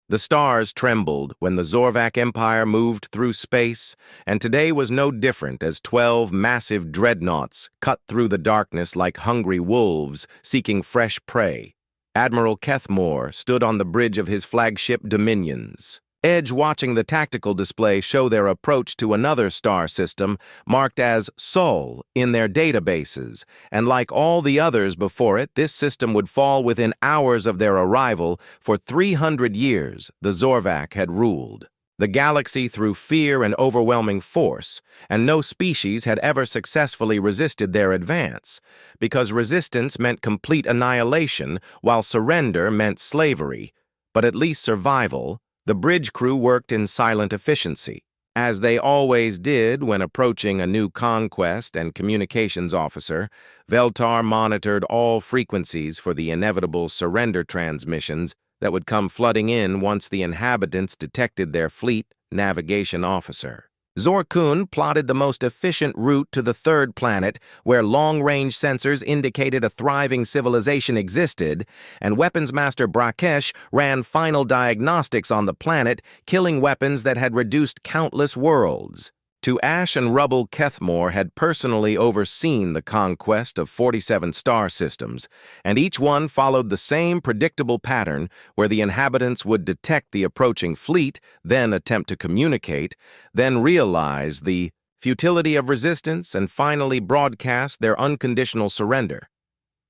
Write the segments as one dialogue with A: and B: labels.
A: The stars trembled when the Zorvak Empire moved through space, and today was no different as 12 massive dreadnoughts cut through the darkness like hungry wolves seeking fresh prey. Admiral Kethmore stood on the bridge of his flagship Dominions. Edge watching the tactical display show their approach to another star system marked as Sol in their databases, and like all the others before it, this system would fall within hours of their arrival. For 300 years, the Zorvak had ruled the galaxy through fear and overwhelming force, and no species had ever successfully resisted their advance, because resistance meant complete annihilation, while surrender meant slavery, but at least survival. The bridge crew worked in silent efficiency, as they always did when approaching a new conquest, and communications officer Veltar monitored all frequencies for the inevitable surrender transmissions that would come flooding in once the inhabitants detected their fleet navigation officer. Zorkun plotted the most efficient route to the third planet, where long-range sensors indicated a thriving civilization existed, and Weapons Master Brakesh ran final diagnostics on the planet, killing weapons that had reduced countless worlds. To ash and rubble, Kethmore had personally overseen the conquest of 47 star systems, and each one followed the same predictable pattern where the inhabitants would detect the approaching fleet, then attempt to communicate, then realize the futility of resistance, and finally broadcast their unconditional surrender.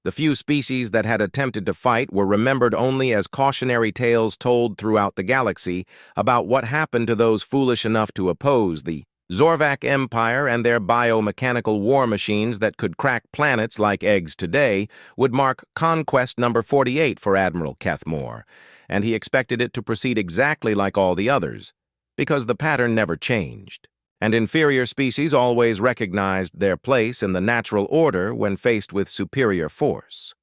A: The few species that had attempted to fight were remembered only as cautionary tales told throughout the galaxy about what happened to those foolish enough to oppose the Zorvak Empire, and their biomechanical war machines that could crack planets like eggs today would mark conquest number 48 for Admiral Kethmore, and he expected it to proceed exactly like all the others, because the pattern never changed, and inferior species always recognized their place in the natural order when faced with superior force.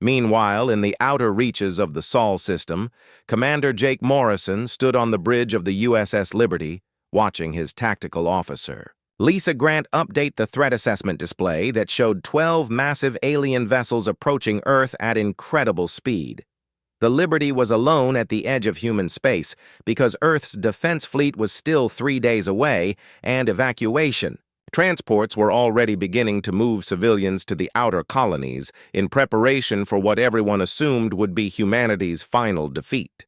A: Meanwhile, in the outer reaches of the Sol system, Commander Jake Morrison stood on the bridge of the USS Liberty, watching his tactical officer, Lisa Grant, update the threat assessment display that showed 12 massive alien vessels approaching Earth at incredible speed. The Liberty was alone at the edge of human space because Earth's defense fleet was still 3 days away, and evacuation. Transports were already beginning to move civilians to the outer colonies in preparation for what everyone assumed would be humanity's final defeat.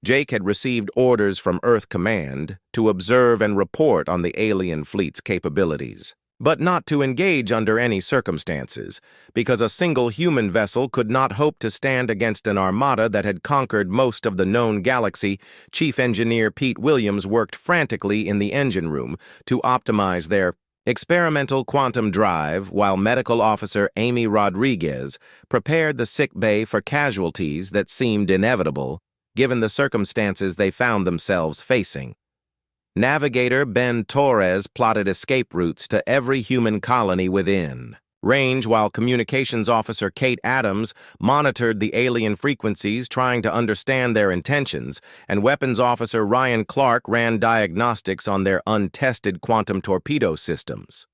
A: Jake had received orders from Earth Command to observe and report on the alien fleet's capabilities, but not to engage under any circumstances, because a single human vessel could not hope to stand against an armada that had conquered most of the known galaxy. Chief Engineer Pete Williams worked frantically in the engine room to optimize their experimental quantum drive, while Medical Officer Amy Rodriguez prepared the sick bay for casualties that seemed inevitable, given the circumstances they found themselves facing. Navigator Ben Torres plotted escape routes to every human colony within range, while Communications Officer Kate Adams monitored the alien frequencies, trying to understand their intentions, and Weapons Officer Ryan Clark ran diagnostics on their untested quantum torpedo systems.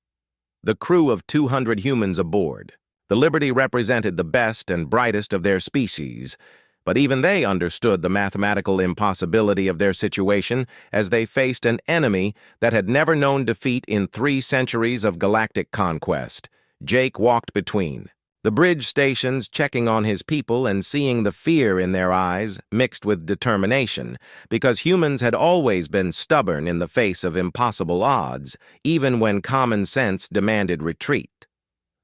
A: The crew of 200 humans aboard. The Liberty represented the best and brightest of their species, but even they understood the mathematical impossibility of their situation as they faced an enemy that had never known defeat in 3 centuries of galactic conquest. Jake walked between the bridge stations, checking on his people and seeing the fear in their eyes mixed with determination, because humans had always been stubborn in the face of impossible odds, even when common sense demanded retreat.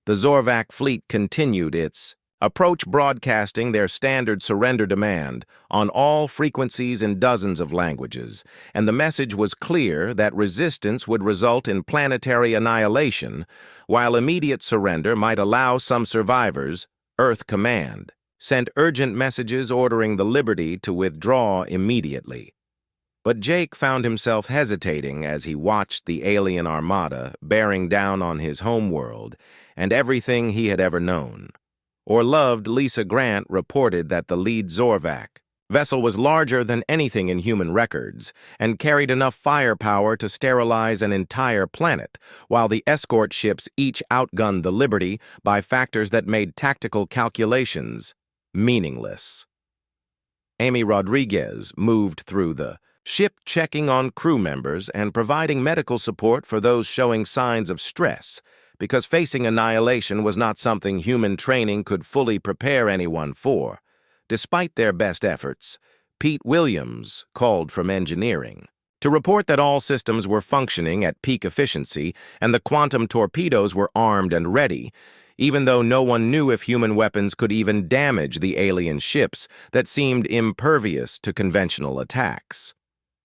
A: The Zorvak fleet continued its approach, broadcasting their standard surrender demand on all frequencies in dozens of languages, and the message was clear that resistance would result in planetary annihilation, while immediate surrender might allow some survivors. Earth Command sent urgent messages ordering the Liberty to withdraw immediately. But Jake found himself hesitating as he watched the alien armada bearing down on his homeworld and everything he had ever known or loved. Lisa Grant reported that the lead Zorvak vessel was larger than anything in human records and carried enough firepower to sterilize an entire planet, while the escort ships each outgunned the Liberty by factors that made tactical calculations meaningless. Amy Rodriguez moved through the ship, checking on crew members and providing medical support for those showing signs of stress, because facing annihilation was not something human training could fully prepare anyone for. Despite their best efforts, Pete Williams called from engineering to report that all systems were functioning at peak efficiency and the quantum torpedoes were armed and ready, even though no one knew if human weapons could even damage the alien ships that seemed impervious to conventional attacks.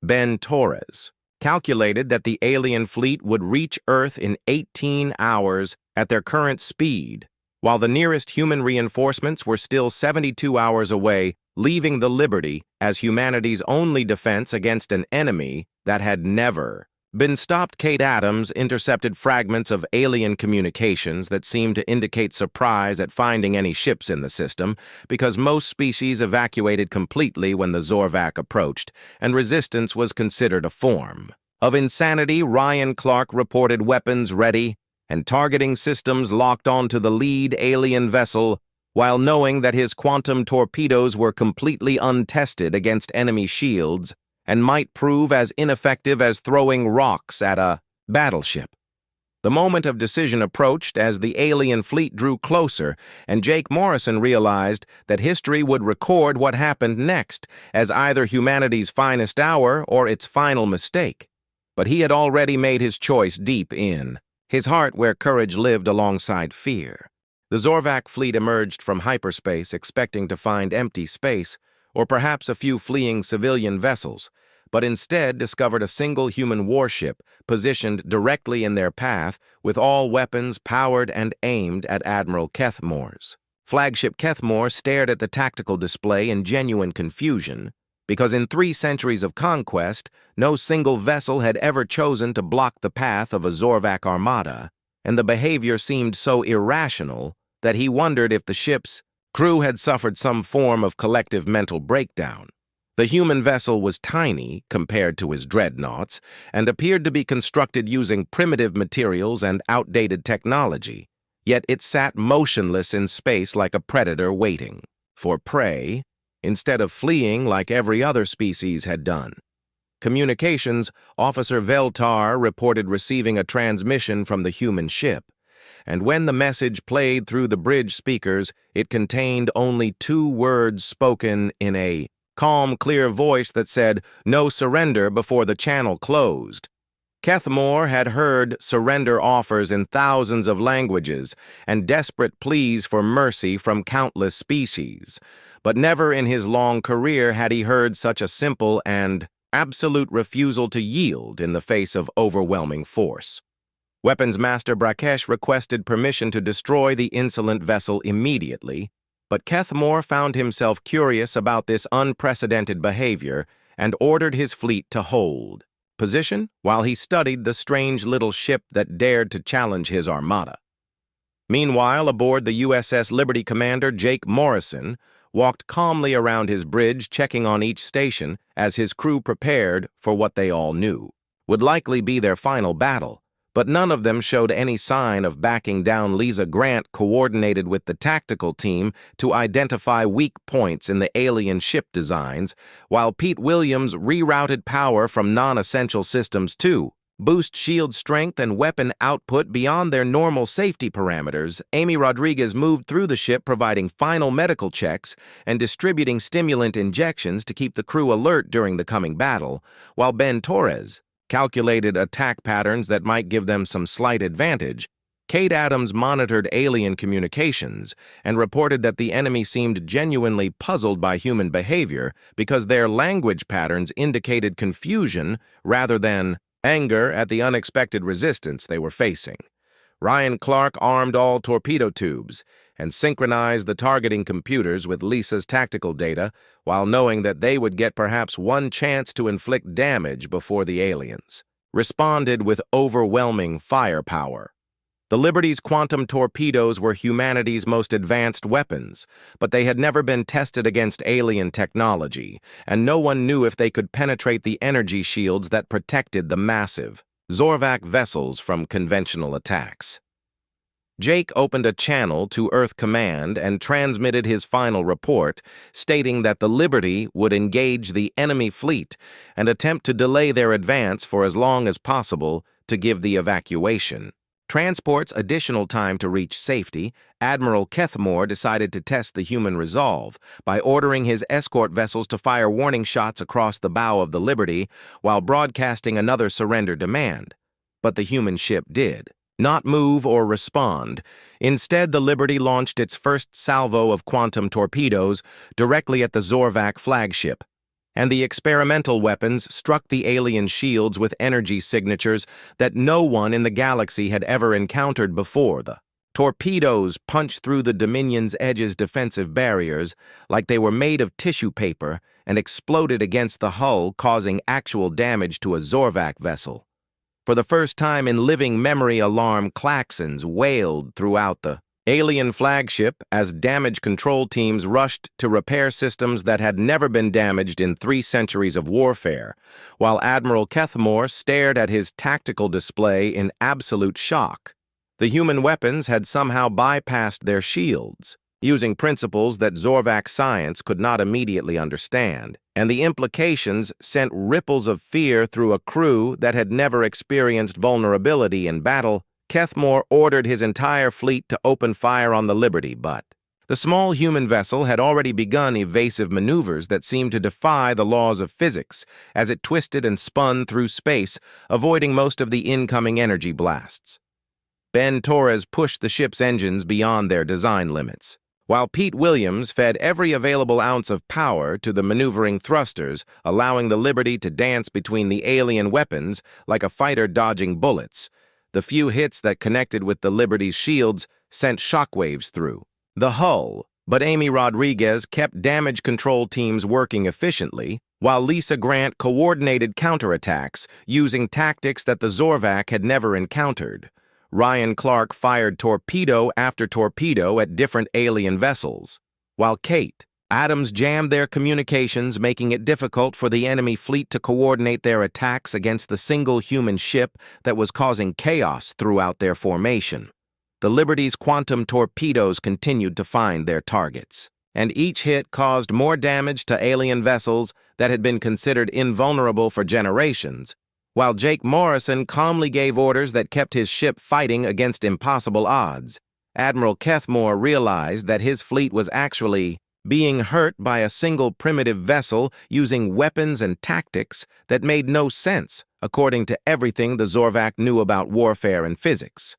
A: Ben Torres calculated that the alien fleet would reach Earth in 18 hours at their current speed, while the nearest human reinforcements were still 72 hours away, leaving the Liberty as humanity's only defense against an enemy that had never been stopped. Kate Adams intercepted fragments of alien communications that seemed to indicate surprise at finding any ships in the system, because most species evacuated completely when the Zorvac approached, and resistance was considered a form of insanity. Ryan Clark reported weapons ready and targeting systems locked onto the lead alien vessel, while knowing that his quantum torpedoes were completely untested against enemy shields and might prove as ineffective as throwing rocks at a battleship. The moment of decision approached as the alien fleet drew closer, and Jake Morrison realized that history would record what happened next as either humanity's finest hour or its final mistake. But he had already made his choice deep in his heart, where courage lived alongside fear. The Zorvac fleet emerged from hyperspace expecting to find empty space, or perhaps a few fleeing civilian vessels, but instead discovered a single human warship positioned directly in their path, with all weapons powered and aimed at Admiral Kethmore's. Flagship Kethmore stared at the tactical display in genuine confusion, because in 3 centuries of conquest, no single vessel had ever chosen to block the path of a Zorvac armada, and the behavior seemed so irrational that he wondered if the ship's crew had suffered some form of collective mental breakdown. The human vessel was tiny compared to his dreadnoughts and appeared to be constructed using primitive materials and outdated technology, yet it sat motionless in space like a predator waiting for prey, instead of fleeing like every other species had done. Communications Officer Veltar reported receiving a transmission from the human ship, and when the message played through the bridge speakers, it contained only 2 words spoken in a calm, clear voice that said, "No surrender," before the channel closed. Kethmore had heard surrender offers in thousands of languages and desperate pleas for mercy from countless species, but never in his long career had he heard such a simple and absolute refusal to yield in the face of overwhelming force. Weapons Master Brakesh requested permission to destroy the insolent vessel immediately, but Kethmore found himself curious about this unprecedented behavior and ordered his fleet to hold position while he studied the strange little ship that dared to challenge his armada. Meanwhile, aboard the USS Liberty, Commander Jake Morrison walked calmly around his bridge, checking on each station as his crew prepared for what they all knew would likely be their final battle. But none of them showed any sign of backing down. Lisa Grant coordinated with the tactical team to identify weak points in the alien ship designs, while Pete Williams rerouted power from non-essential systems to boost shield strength and weapon output beyond their normal safety parameters. Amy Rodriguez moved through the ship, providing final medical checks and distributing stimulant injections to keep the crew alert during the coming battle, while Ben Torres calculated attack patterns that might give them some slight advantage. Kate Adams monitored alien communications and reported that the enemy seemed genuinely puzzled by human behavior because their language patterns indicated confusion rather than anger at the unexpected resistance they were facing. Ryan Clark armed all torpedo tubes and synchronized the targeting computers with Lisa's tactical data, while knowing that they would get perhaps one chance to inflict damage before the aliens responded with overwhelming firepower. The Liberty's quantum torpedoes were humanity's most advanced weapons, but they had never been tested against alien technology, and no one knew if they could penetrate the energy shields that protected the massive Zorvac vessels from conventional attacks. Jake opened a channel to Earth Command and transmitted his final report, stating that the Liberty would engage the enemy fleet and attempt to delay their advance for as long as possible to give the evacuation. Transport's additional time to reach safety, Admiral Kethmore decided to test the human resolve by ordering his escort vessels to fire warning shots across the bow of the Liberty while broadcasting another surrender demand. But the human ship did not move or respond. Instead, the Liberty launched its first salvo of quantum torpedoes directly at the Zorvac flagship, and the experimental weapons struck the alien shields with energy signatures that no one in the galaxy had ever encountered before. The torpedoes punched through the Dominion's Edge's defensive barriers like they were made of tissue paper and exploded against the hull, causing actual damage to a Zorvac vessel. For the first time in living memory, alarm klaxons wailed throughout the alien flagship as damage control teams rushed to repair systems that had never been damaged in 3 centuries of warfare, while Admiral Kethmore stared at his tactical display in absolute shock. The human weapons had somehow bypassed their shields, using principles that Zorvac science could not immediately understand, and the implications sent ripples of fear through a crew that had never experienced vulnerability in battle. Kethmore ordered his entire fleet to open fire on the Liberty, but the small human vessel had already begun evasive maneuvers that seemed to defy the laws of physics as it twisted and spun through space, avoiding most of the incoming energy blasts. Ben Torres pushed the ship's engines beyond their design limits, while Pete Williams fed every available ounce of power to the maneuvering thrusters, allowing the Liberty to dance between the alien weapons like a fighter dodging bullets. The few hits that connected with the Liberty's shields sent shockwaves through the hull, but Amy Rodriguez kept damage control teams working efficiently, while Lisa Grant coordinated counterattacks using tactics that the Zorvac had never encountered. Ryan Clark fired torpedo after torpedo at different alien vessels, while Kate Adams jammed their communications, making it difficult for the enemy fleet to coordinate their attacks against the single human ship that was causing chaos throughout their formation. The Liberty's quantum torpedoes continued to find their targets, and each hit caused more damage to alien vessels that had been considered invulnerable for generations, while Jake Morrison calmly gave orders that kept his ship fighting against impossible odds. Admiral Kethmore realized that his fleet was actually being hurt by a single primitive vessel using weapons and tactics that made no sense according to everything the Zorvac knew about warfare and physics.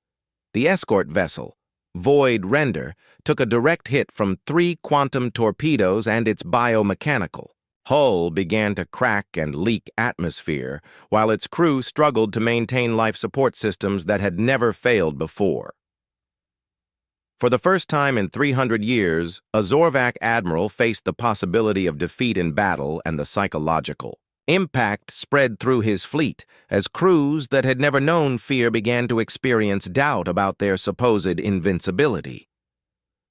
A: The escort vessel, Void Render, took a direct hit from 3 quantum torpedoes and its biomechanical hull began to crack and leak atmosphere, while its crew struggled to maintain life support systems that had never failed before. For the first time in 300 years, a Zorvac admiral faced the possibility of defeat in battle, and the psychological impact spread through his fleet as crews that had never known fear began to experience doubt about their supposed invincibility.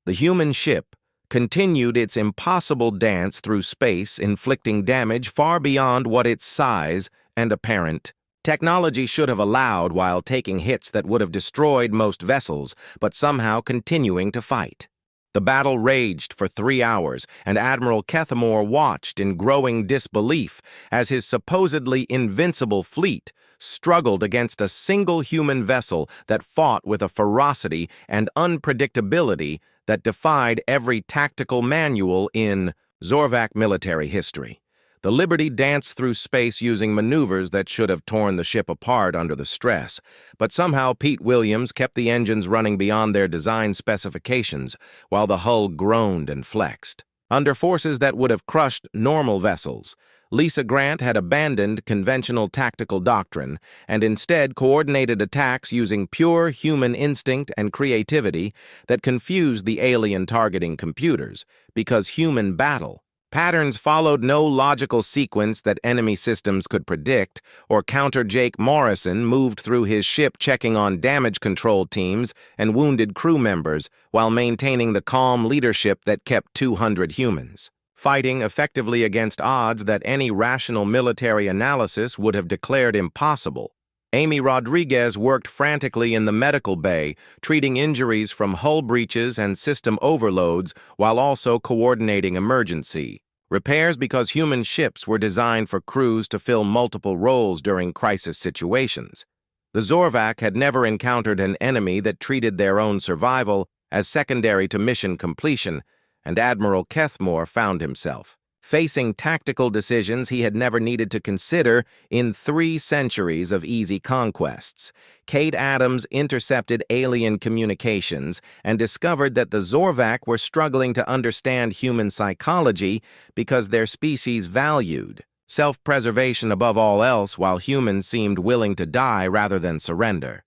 A: The human ship continued its impossible dance through space, inflicting damage far beyond what its size and apparent technology should have allowed, while taking hits that would have destroyed most vessels, but somehow continuing to fight. The battle raged for 3 hours, and Admiral Kethmore watched in growing disbelief as his supposedly invincible fleet struggled against a single human vessel that fought with a ferocity and unpredictability that defied every tactical manual in Zorvac military history. The Liberty danced through space using maneuvers that should have torn the ship apart under the stress, but somehow Pete Williams kept the engines running beyond their design specifications while the hull groaned and flexed. Under forces that would have crushed normal vessels, Lisa Grant had abandoned conventional tactical doctrine and instead coordinated attacks using pure human instinct and creativity that confused the alien targeting computers, because human battle patterns followed no logical sequence that enemy systems could predict or counter. Jake Morrison moved through his ship checking on damage control teams and wounded crew members while maintaining the calm leadership that kept 200 humans fighting effectively against odds that any rational military analysis would have declared impossible. Amy Rodriguez worked frantically in the medical bay, treating injuries from hull breaches and system overloads while also coordinating emergency repairs because human ships were designed for crews to fill multiple roles during crisis situations. The Zorvak had never encountered an enemy that treated their own survival as secondary to mission completion, and Admiral Kethmore found himself facing tactical decisions he had never needed to consider in 3 centuries of easy conquests. Kate Adams intercepted alien communications and discovered that the Zorvak were struggling to understand human psychology because their species valued self-preservation above all else, while humans seemed willing to die rather than surrender.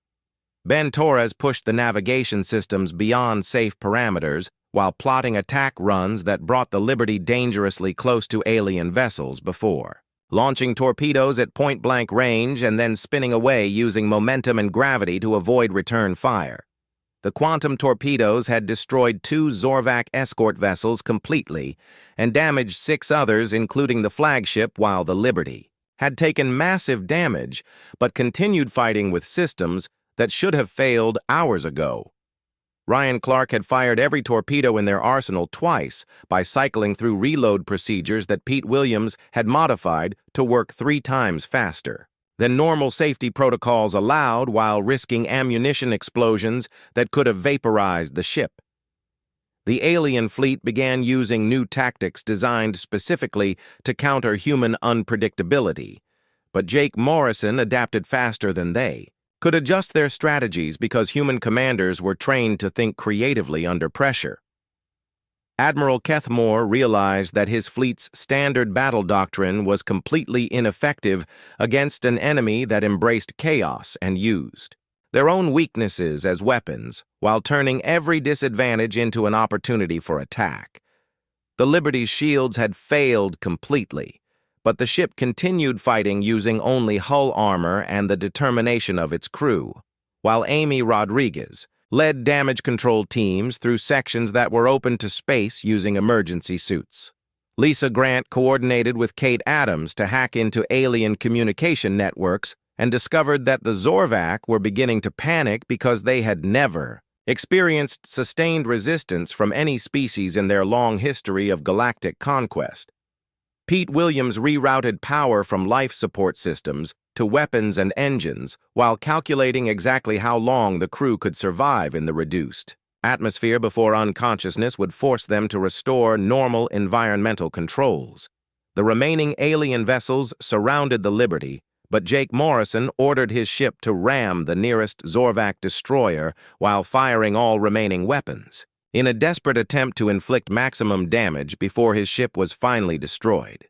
A: Ben Torres pushed the navigation systems beyond safe parameters while plotting attack runs that brought the Liberty dangerously close to alien vessels before, launching torpedoes at point-blank range and then spinning away using momentum and gravity to avoid return fire. The quantum torpedoes had destroyed 2 Zorvak escort vessels completely and damaged 6 others, including the flagship, while the Liberty had taken massive damage but continued fighting with systems that should have failed hours ago. Ryan Clark had fired every torpedo in their arsenal twice by cycling through reload procedures that Pete Williams had modified to work 3 times faster than normal safety protocols allowed, while risking ammunition explosions that could have vaporized the ship. The alien fleet began using new tactics designed specifically to counter human unpredictability, but Jake Morrison adapted faster than they could adjust their strategies because human commanders were trained to think creatively under pressure. Admiral Kethmore realized that his fleet's standard battle doctrine was completely ineffective against an enemy that embraced chaos and used their own weaknesses as weapons while turning every disadvantage into an opportunity for attack. The Liberty's shields had failed completely, but the ship continued fighting using only hull armor and the determination of its crew, while Amy Rodriguez led damage control teams through sections that were open to space using emergency suits. Lisa Grant coordinated with Kate Adams to hack into alien communication networks and discovered that the Zorvak were beginning to panic because they had never experienced sustained resistance from any species in their long history of galactic conquest. Pete Williams rerouted power from life support systems to weapons and engines while calculating exactly how long the crew could survive in the reduced atmosphere before unconsciousness would force them to restore normal environmental controls. The remaining alien vessels surrounded the Liberty, but Jake Morrison ordered his ship to ram the nearest Zorvak destroyer while firing all remaining weapons, in a desperate attempt to inflict maximum damage before his ship was finally destroyed.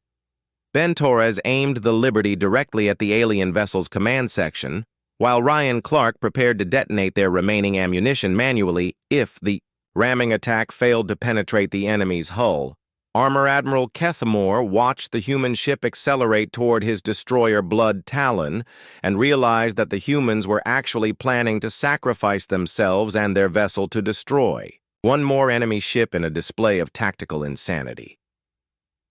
A: Ben Torres aimed the Liberty directly at the alien vessel's command section, while Ryan Clark prepared to detonate their remaining ammunition manually if the ramming attack failed to penetrate the enemy's hull. Armor Admiral Kethmore watched the human ship accelerate toward his destroyer Blood Talon and realized that the humans were actually planning to sacrifice themselves and their vessel to destroy one more enemy ship in a display of tactical insanity.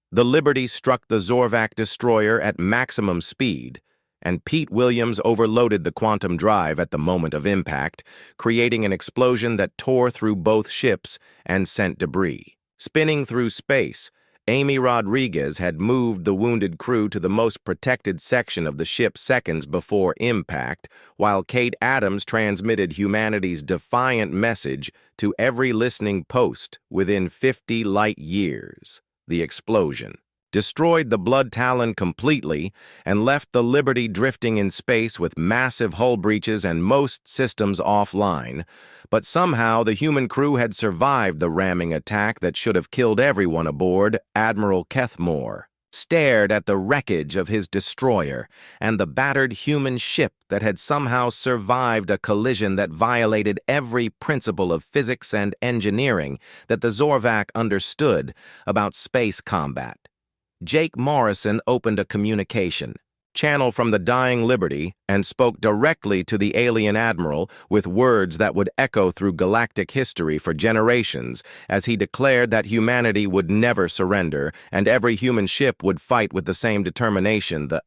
A: The Liberty struck the Zorvak destroyer at maximum speed, and Pete Williams overloaded the quantum drive at the moment of impact, creating an explosion that tore through both ships and sent debris spinning through space. Amy Rodriguez had moved the wounded crew to the most protected section of the ship seconds before impact, while Kate Adams transmitted humanity's defiant message to every listening post within 50 light years. The explosion destroyed the Blood Talon completely and left the Liberty drifting in space with massive hull breaches and most systems offline. But somehow the human crew had survived the ramming attack that should have killed everyone aboard. Admiral Kethmore stared at the wreckage of his destroyer and the battered human ship that had somehow survived a collision that violated every principle of physics and engineering that the Zorvak understood about space combat. Jake Morrison opened a communication channel from the dying Liberty and spoke directly to the alien admiral with words that would echo through galactic history for generations as he declared that humanity would never surrender and every human ship would fight with the same determination. The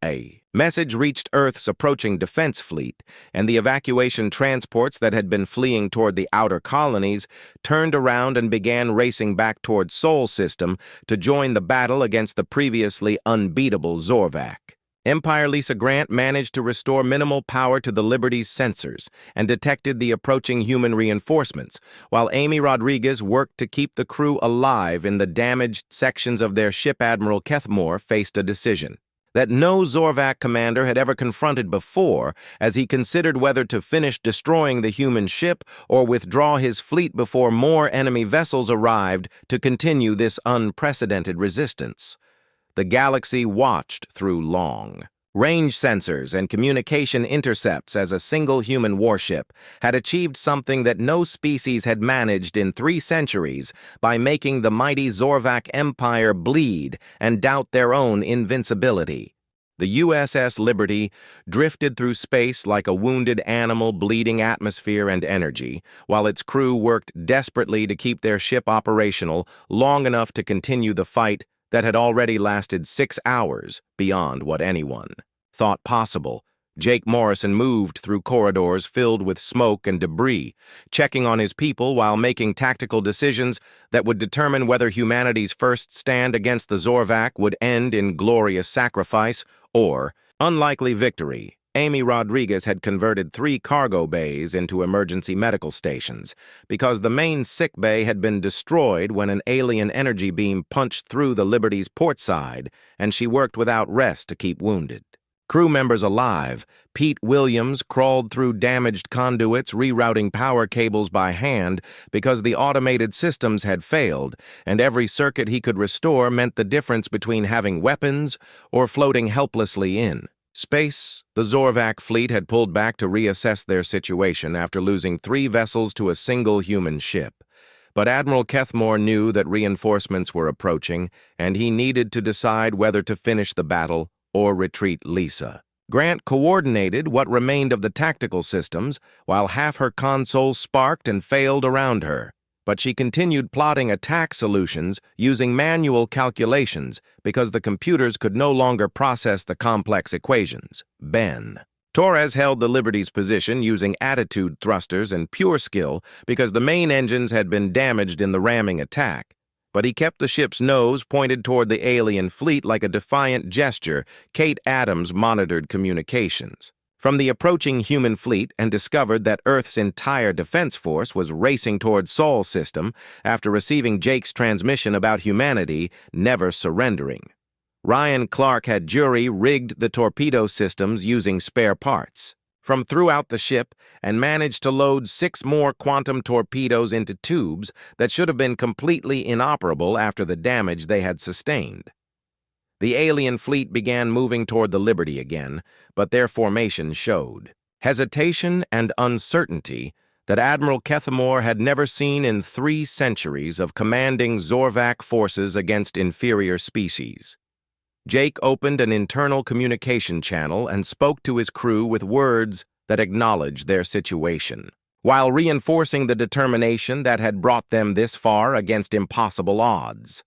A: message reached Earth's approaching defense fleet, and the evacuation transports that had been fleeing toward the outer colonies turned around and began racing back toward Sol System to join the battle against the previously unbeatable Zorvac. Empire Lisa Grant managed to restore minimal power to the Liberty's sensors and detected the approaching human reinforcements, while Amy Rodriguez worked to keep the crew alive in the damaged sections of their ship. Admiral Kethmore faced a decision that no Zorvac commander had ever confronted before, as he considered whether to finish destroying the human ship or withdraw his fleet before more enemy vessels arrived to continue this unprecedented resistance. The galaxy watched through long-range sensors and communication intercepts as a single human warship had achieved something that no species had managed in 3 centuries by making the mighty Zorvac Empire bleed and doubt their own invincibility. The USS Liberty drifted through space like a wounded animal bleeding atmosphere and energy, while its crew worked desperately to keep their ship operational long enough to continue the fight that had already lasted 6 hours beyond what anyone thought possible. Jake Morrison moved through corridors filled with smoke and debris, checking on his people while making tactical decisions that would determine whether humanity's first stand against the Zorvac would end in glorious sacrifice or unlikely victory. Amy Rodriguez had converted 3 cargo bays into emergency medical stations because the main sick bay had been destroyed when an alien energy beam punched through the Liberty's port side, and she worked without rest to keep wounded crew members alive. Pete Williams crawled through damaged conduits, rerouting power cables by hand because the automated systems had failed, and every circuit he could restore meant the difference between having weapons or floating helplessly in space. The Zorvac fleet had pulled back to reassess their situation after losing 3 vessels to a single human ship. But Admiral Kethmore knew that reinforcements were approaching, and he needed to decide whether to finish the battle or retreat. Lisa Grant coordinated what remained of the tactical systems, while half her console sparked and failed around her. But she continued plotting attack solutions using manual calculations because the computers could no longer process the complex equations. Ben Torres held the Liberty's position using attitude thrusters and pure skill because the main engines had been damaged in the ramming attack. But he kept the ship's nose pointed toward the alien fleet like a defiant gesture. Kate Adams monitored communications from the approaching human fleet and discovered that Earth's entire defense force was racing toward Sol System after receiving Jake's transmission about humanity never surrendering. Ryan Clark had jury-rigged the torpedo systems using spare parts from throughout the ship and managed to load 6 more quantum torpedoes into tubes that should have been completely inoperable after the damage they had sustained. The alien fleet began moving toward the Liberty again, but their formation showed hesitation and uncertainty that Admiral Kethmore had never seen in 3 centuries of commanding Zorvac forces against inferior species. Jake opened an internal communication channel and spoke to his crew with words that acknowledged their situation, while reinforcing the determination that had brought them this far against impossible odds.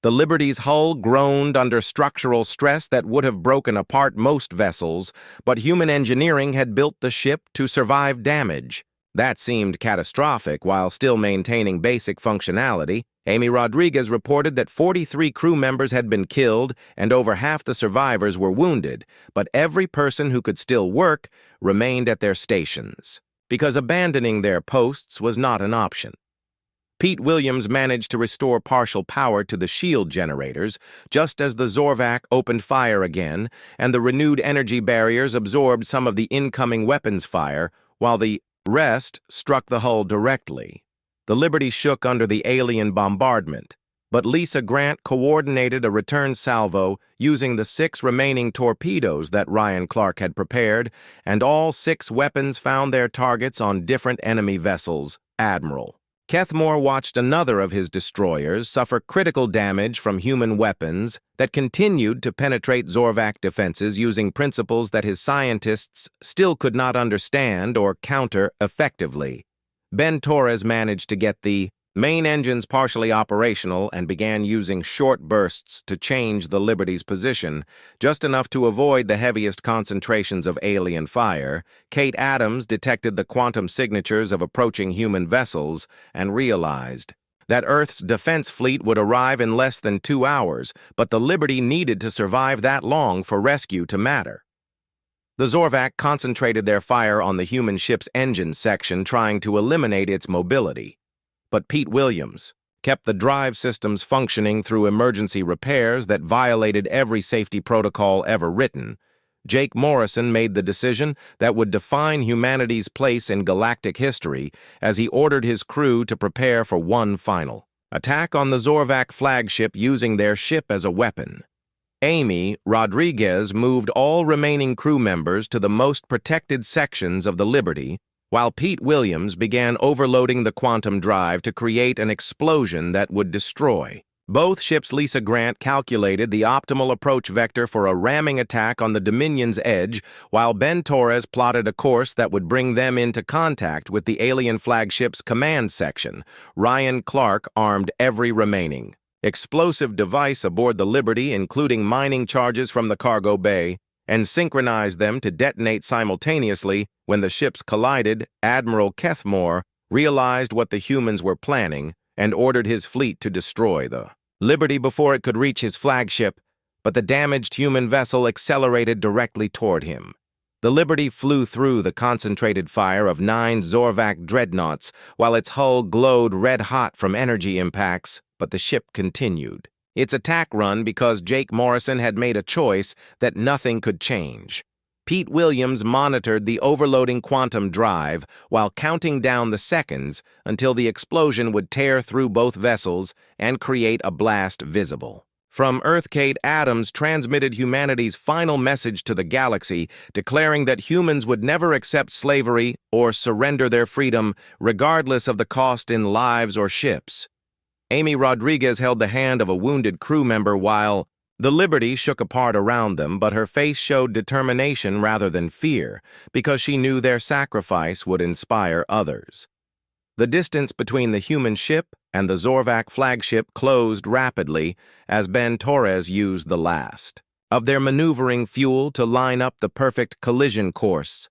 A: The Liberty's hull groaned under structural stress that would have broken apart most vessels, but human engineering had built the ship to survive damage. That seemed catastrophic while still maintaining basic functionality. Amy Rodriguez reported that 43 crew members had been killed and over half the survivors were wounded, but every person who could still work remained at their stations, because abandoning their posts was not an option. Pete Williams managed to restore partial power to the shield generators just as the Zorvac opened fire again, and the renewed energy barriers absorbed some of the incoming weapons fire, while the rest struck the hull directly. The Liberty shook under the alien bombardment, but Lisa Grant coordinated a return salvo using the 6 remaining torpedoes that Ryan Clark had prepared, and all 6 weapons found their targets on different enemy vessels. Admiral Kethmore watched another of his destroyers suffer critical damage from human weapons that continued to penetrate Zorvac defenses using principles that his scientists still could not understand or counter effectively. Ben Torres managed to get the main engines partially operational and began using short bursts to change the Liberty's position, just enough to avoid the heaviest concentrations of alien fire. Kate Adams detected the quantum signatures of approaching human vessels and realized that Earth's defense fleet would arrive in less than 2 hours, but the Liberty needed to survive that long for rescue to matter. The Zorvac concentrated their fire on the human ship's engine section, trying to eliminate its mobility. But Pete Williams kept the drive systems functioning through emergency repairs that violated every safety protocol ever written. Jake Morrison made the decision that would define humanity's place in galactic history as he ordered his crew to prepare for one final attack on the Zorvac flagship using their ship as a weapon. Amy Rodriguez moved all remaining crew members to the most protected sections of the Liberty, while Pete Williams began overloading the quantum drive to create an explosion that would destroy. Both ships. Lisa Grant calculated the optimal approach vector for a ramming attack on the Dominion's edge, while Ben Torres plotted a course that would bring them into contact with the alien flagship's command section. Ryan Clark armed every remaining explosive device aboard the Liberty, including mining charges from the cargo bay, and synchronized them to detonate simultaneously. When the ships collided, Admiral Kethmore realized what the humans were planning and ordered his fleet to destroy the Liberty before it could reach his flagship, but the damaged human vessel accelerated directly toward him. The Liberty flew through the concentrated fire of 9 Zorvac dreadnoughts while its hull glowed red-hot from energy impacts, but the ship continued its attack run because Jake Morrison had made a choice that nothing could change. Pete Williams monitored the overloading quantum drive while counting down the seconds until the explosion would tear through both vessels and create a blast visible. From Earth, Kate Adams transmitted humanity's final message to the galaxy, declaring that humans would never accept slavery or surrender their freedom, regardless of the cost in lives or ships. Amy Rodriguez held the hand of a wounded crew member while the Liberty shook apart around them, but her face showed determination rather than fear, because she knew their sacrifice would inspire others. The distance between the human ship and the Zorvac flagship closed rapidly as Ben Torres used the last of their maneuvering fuel to line up the perfect collision course.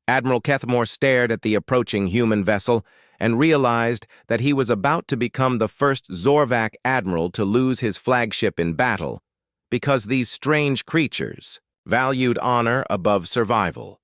A: Admiral Kethmore stared at the approaching human vessel and realized that he was about to become the first Zorvac admiral to lose his flagship in battle, because these strange creatures valued honor above survival.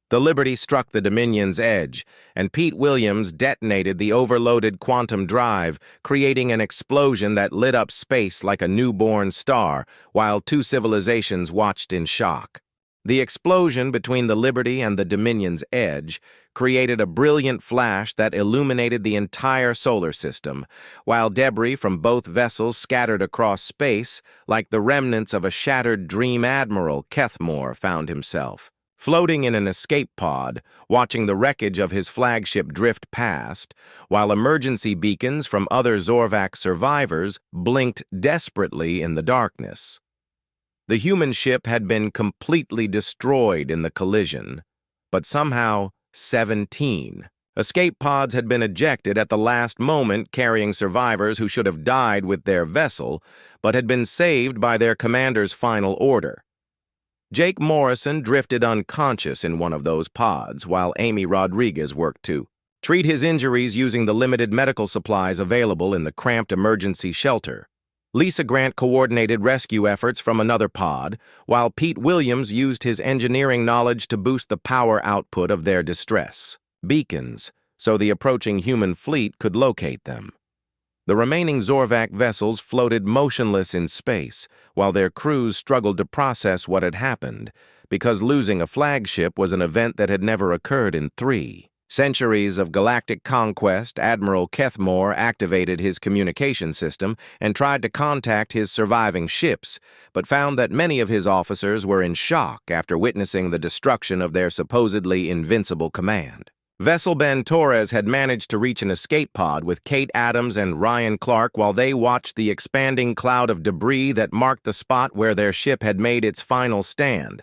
A: The Liberty struck the Dominion's edge, and Pete Williams detonated the overloaded quantum drive, creating an explosion that lit up space like a newborn star, while 2 civilizations watched in shock. The explosion between the Liberty and the Dominion's edge created a brilliant flash that illuminated the entire solar system, while debris from both vessels scattered across space like the remnants of a shattered dream. Admiral Kethmore found himself floating in an escape pod, watching the wreckage of his flagship drift past, while emergency beacons from other Zorvac survivors blinked desperately in the darkness. The human ship had been completely destroyed in the collision, but somehow 17 escape pods had been ejected at the last moment, carrying survivors who should have died with their vessel, but had been saved by their commander's final order. Jake Morrison drifted unconscious in one of those pods, while Amy Rodriguez worked to treat his injuries using the limited medical supplies available in the cramped emergency shelter. Lisa Grant coordinated rescue efforts from another pod, while Pete Williams used his engineering knowledge to boost the power output of their distress beacons, so the approaching human fleet could locate them. The remaining Zorvac vessels floated motionless in space, while their crews struggled to process what had happened, because losing a flagship was an event that had never occurred in 3 centuries of galactic conquest. Admiral Kethmore activated his communication system and tried to contact his surviving ships, but found that many of his officers were in shock after witnessing the destruction of their supposedly invincible command. Vessel Ben Torres had managed to reach an escape pod with Kate Adams and Ryan Clark while they watched the expanding cloud of debris that marked the spot where their ship had made its final stand.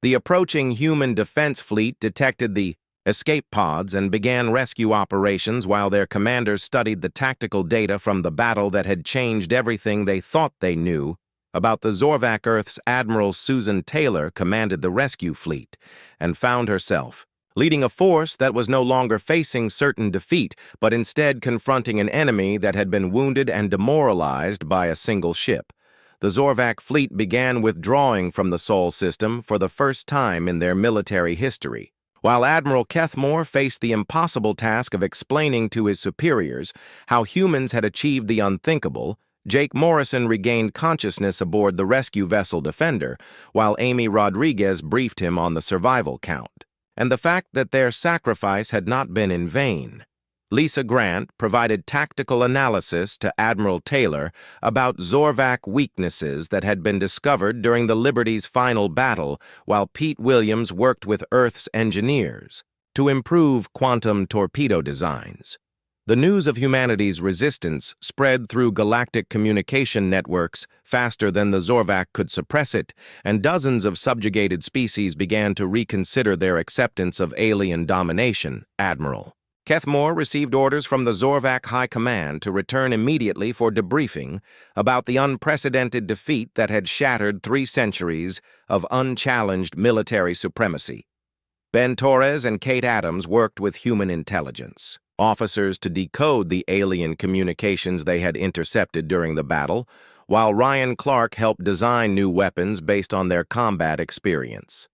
A: The approaching human defense fleet detected the escape pods and began rescue operations while their commanders studied the tactical data from the battle that had changed everything they thought they knew about the Zorvak Earth's Admiral Susan Taylor commanded the rescue fleet and found herself leading a force that was no longer facing certain defeat, but instead confronting an enemy that had been wounded and demoralized by a single ship. The Zorvak fleet began withdrawing from the Sol system for the first time in their military history. While Admiral Kethmore faced the impossible task of explaining to his superiors how humans had achieved the unthinkable, Jake Morrison regained consciousness aboard the rescue vessel Defender, while Amy Rodriguez briefed him on the survival count and the fact that their sacrifice had not been in vain. Lisa Grant provided tactical analysis to Admiral Taylor about Zorvak weaknesses that had been discovered during the Liberty's final battle, while Pete Williams worked with Earth's engineers to improve quantum torpedo designs. The news of humanity's resistance spread through galactic communication networks faster than the Zorvak could suppress it, and dozens of subjugated species began to reconsider their acceptance of alien domination. Admiral Kethmore received orders from the Zorvak High Command to return immediately for debriefing about the unprecedented defeat that had shattered 3 centuries of unchallenged military supremacy. Ben Torres and Kate Adams worked with human intelligence officers to decode the alien communications they had intercepted during the battle, while Ryan Clark helped design new weapons based on their combat experience.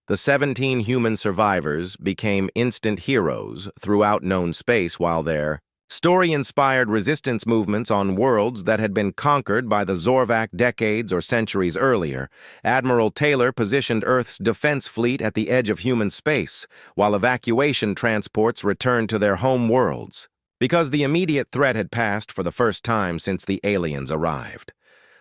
A: The 17 human survivors became instant heroes throughout known space while their story inspired resistance movements on worlds that had been conquered by the Zorvak decades or centuries earlier. Admiral Taylor positioned Earth's defense fleet at the edge of human space, while evacuation transports returned to their home worlds, because the immediate threat had passed for the first time since the aliens arrived.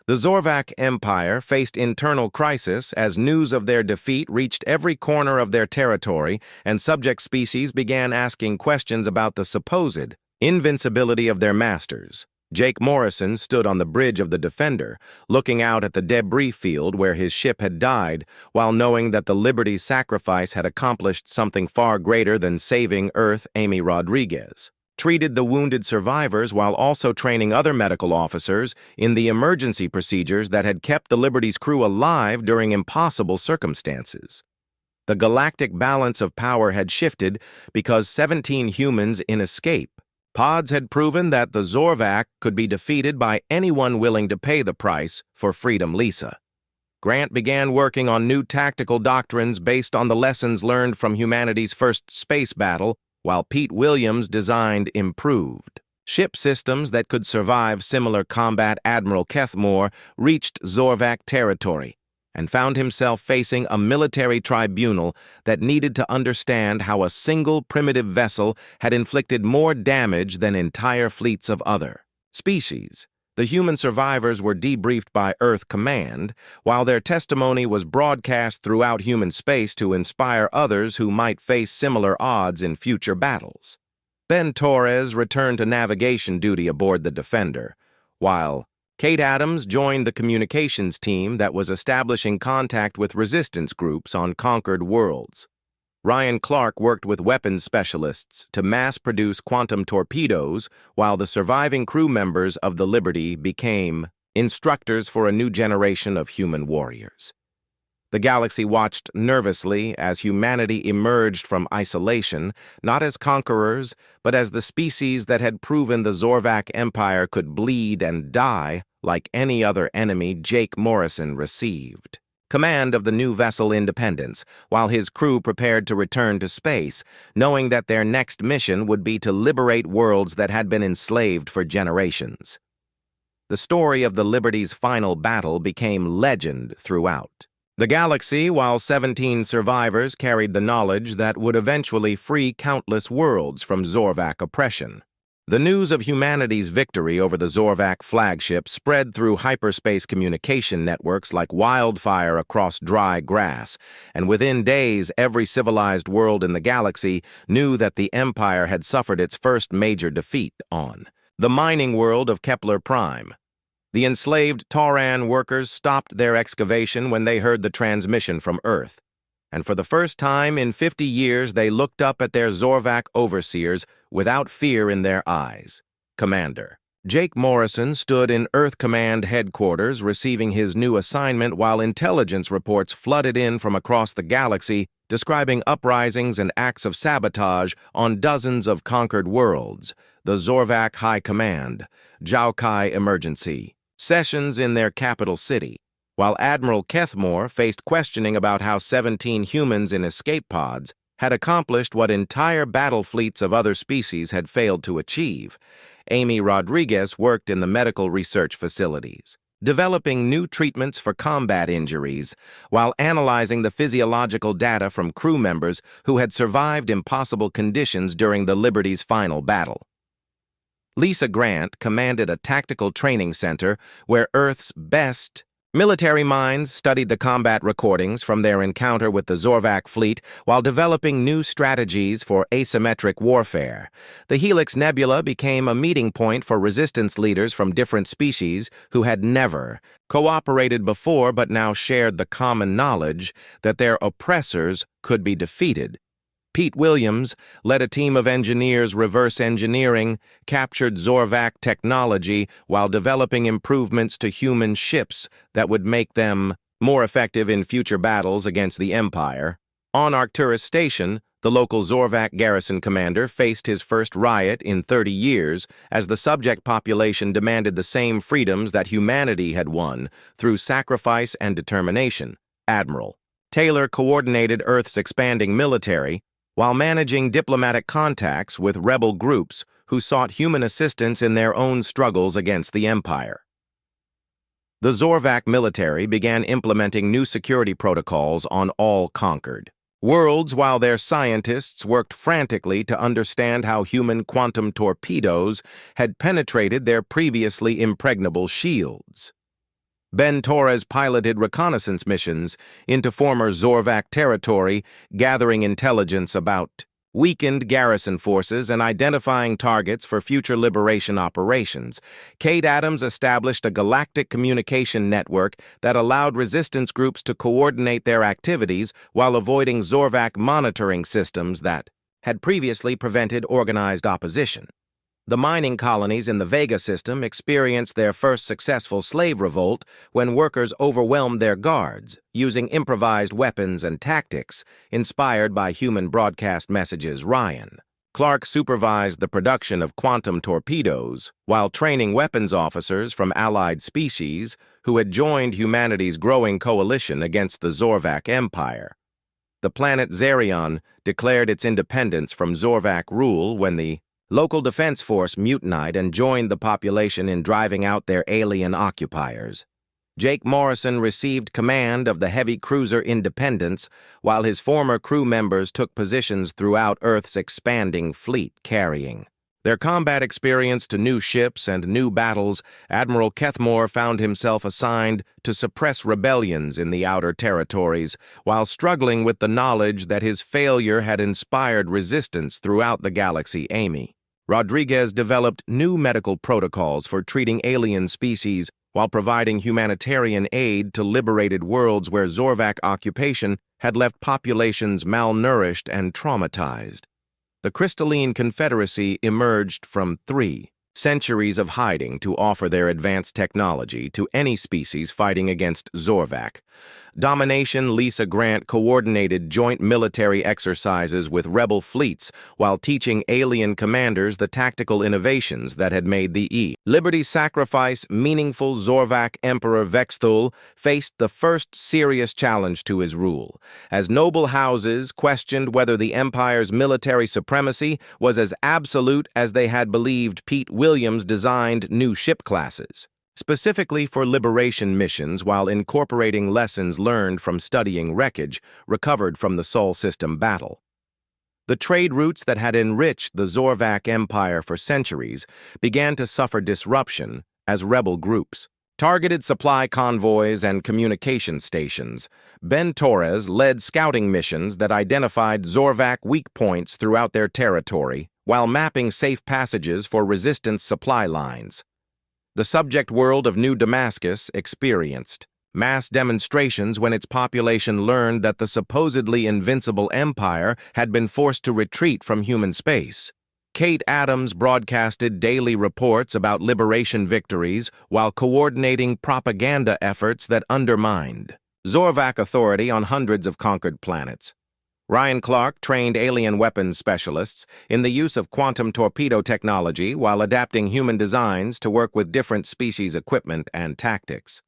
A: The Zorvak Empire faced internal crisis as news of their defeat reached every corner of their territory, and subject species began asking questions about the supposed invincibility of their masters. Jake Morrison stood on the bridge of the Defender, looking out at the debris field where his ship had died, while knowing that the Liberty's sacrifice had accomplished something far greater than saving Earth. Amy Rodriguez treated the wounded survivors while also training other medical officers in the emergency procedures that had kept the Liberty's crew alive during impossible circumstances. The galactic balance of power had shifted because 17 humans in escape pods had proven that the Zorvak could be defeated by anyone willing to pay the price for freedom. Lisa Grant began working on new tactical doctrines based on the lessons learned from humanity's first space battle, while Pete Williams designed improved ship systems that could survive similar combat. Admiral Kethmore reached Zorvak territory and found himself facing a military tribunal that needed to understand how a single primitive vessel had inflicted more damage than entire fleets of other species. The human survivors were debriefed by Earth Command, while their testimony was broadcast throughout human space to inspire others who might face similar odds in future battles. Ben Torres returned to navigation duty aboard the Defender, while Kate Adams joined the communications team that was establishing contact with resistance groups on conquered worlds. Ryan Clark worked with weapons specialists to mass-produce quantum torpedoes, while the surviving crew members of the Liberty became instructors for a new generation of human warriors. The galaxy watched nervously as humanity emerged from isolation, not as conquerors, but as the species that had proven the Zorvak Empire could bleed and die like any other enemy. Jake Morrison received command of the new vessel Independence, while his crew prepared to return to space, knowing that their next mission would be to liberate worlds that had been enslaved for generations. The story of the Liberty's final battle became legend throughout the galaxy, while 17 survivors carried the knowledge that would eventually free countless worlds from Zorvak oppression. The news of humanity's victory over the Zorvac flagship spread through hyperspace communication networks like wildfire across dry grass, and within days every civilized world in the galaxy knew that the Empire had suffered its first major defeat on the mining world of Kepler Prime. The enslaved Tauran workers stopped their excavation when they heard the transmission from Earth, and for the first time in 50 years they looked up at their Zorvac overseers without fear in their eyes. Commander Jake Morrison stood in Earth Command headquarters receiving his new assignment while intelligence reports flooded in from across the galaxy describing uprisings and acts of sabotage on dozens of conquered worlds. The Zorvac High Command, Jaukai Emergency, sessions in their capital city, while Admiral Kethmore faced questioning about how 17 humans in escape pods had accomplished what entire battle fleets of other species had failed to achieve. Amy Rodriguez worked in the medical research facilities, developing new treatments for combat injuries while analyzing the physiological data from crew members who had survived impossible conditions during the Liberty's final battle. Lisa Grant commanded a tactical training center where Earth's best military minds studied the combat recordings from their encounter with the Zorvac fleet while developing new strategies for asymmetric warfare. The Helix Nebula became a meeting point for resistance leaders from different species who had never cooperated before but now shared the common knowledge that their oppressors could be defeated. Pete Williams led a team of engineers reverse engineering, captured Zorvac technology while developing improvements to human ships that would make them more effective in future battles against the Empire. On Arcturus Station, the local Zorvac garrison commander faced his first riot in 30 years as the subject population demanded the same freedoms that humanity had won through sacrifice and determination. Admiral Taylor coordinated Earth's expanding military while managing diplomatic contacts with rebel groups who sought human assistance in their own struggles against the Empire. The Zorvac military began implementing new security protocols on all conquered worlds while their scientists worked frantically to understand how human quantum torpedoes had penetrated their previously impregnable shields. Ben Torres piloted reconnaissance missions into former Zorvac territory, gathering intelligence about weakened garrison forces and identifying targets for future liberation operations. Kate Adams established a galactic communication network that allowed resistance groups to coordinate their activities while avoiding Zorvac monitoring systems that had previously prevented organized opposition. The mining colonies in the Vega system experienced their first successful slave revolt when workers overwhelmed their guards, using improvised weapons and tactics inspired by human broadcast messages. Ryan Clark supervised the production of quantum torpedoes while training weapons officers from allied species who had joined humanity's growing coalition against the Zorvac Empire. The planet Zerion declared its independence from Zorvac rule when the local defense force mutinied and joined the population in driving out their alien occupiers. Jake Morrison received command of the heavy cruiser Independence, while his former crew members took positions throughout Earth's expanding fleet carrying their combat experience to new ships and new battles. Admiral Kethmore found himself assigned to suppress rebellions in the outer territories, while struggling with the knowledge that his failure had inspired resistance throughout the galaxy. Amy Rodriguez developed new medical protocols for treating alien species while providing humanitarian aid to liberated worlds where Zorvac occupation had left populations malnourished and traumatized. The Crystalline Confederacy emerged from 3 centuries of hiding to offer their advanced technology to any species fighting against Zorvac. Domination Lisa Grant coordinated joint military exercises with rebel fleets while teaching alien commanders the tactical innovations that had made the Liberty sacrifice meaningful. Zorvac Emperor Vexthul faced the first serious challenge to his rule, as noble houses questioned whether the Empire's military supremacy was as absolute as they had believed. Pete Williams designed new ship classes specifically for liberation missions while incorporating lessons learned from studying wreckage recovered from the Sol System battle. The trade routes that had enriched the Zorvak Empire for centuries began to suffer disruption as rebel groups targeted supply convoys and communication stations. Ben Torres led scouting missions that identified Zorvak weak points throughout their territory while mapping safe passages for resistance supply lines. The subject world of New Damascus experienced mass demonstrations when its population learned that the supposedly invincible empire had been forced to retreat from human space. Kate Adams broadcasted daily reports about liberation victories while coordinating propaganda efforts that undermined Zorvak authority on hundreds of conquered planets. Ryan Clark trained alien weapons specialists in the use of quantum torpedo technology while adapting human designs to work with different species' equipment and tactics.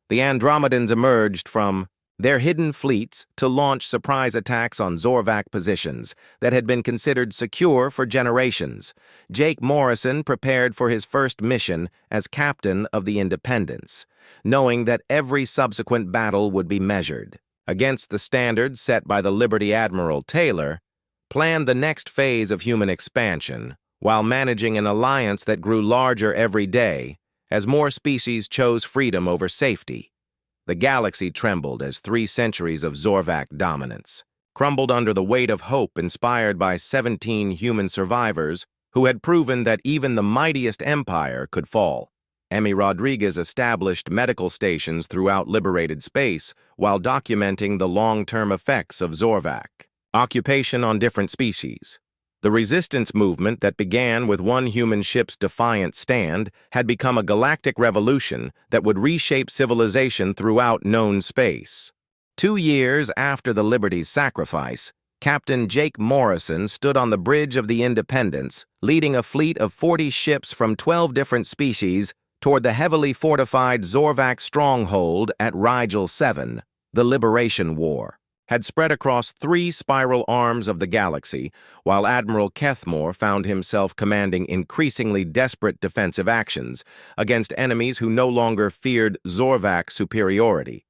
A: The Andromedans emerged from their hidden fleets to launch surprise attacks on Zorvak positions that had been considered secure for generations. Jake Morrison prepared for his first mission as captain of the Independence, knowing that every subsequent battle would be measured against the standards set by the Liberty Admiral Taylor, planned the next phase of human expansion while managing an alliance that grew larger every day as more species chose freedom over safety. The galaxy trembled as 3 centuries of Zorvak dominance crumbled under the weight of hope inspired by 17 human survivors who had proven that even the mightiest empire could fall. Emmy Rodriguez established medical stations throughout liberated space while documenting the long-term effects of Zorvak occupation on different species. The resistance movement that began with one human ship's defiant stand had become a galactic revolution that would reshape civilization throughout known space. 2 years after the Liberty's sacrifice, Captain Jake Morrison stood on the bridge of the Independence, leading a fleet of 40 ships from 12 different species toward the heavily fortified Zorvak stronghold at Rigel 7, the Liberation War had spread across 3 spiral arms of the galaxy, while Admiral Kethmore found himself commanding increasingly desperate defensive actions against enemies who no longer feared Zorvak superiority.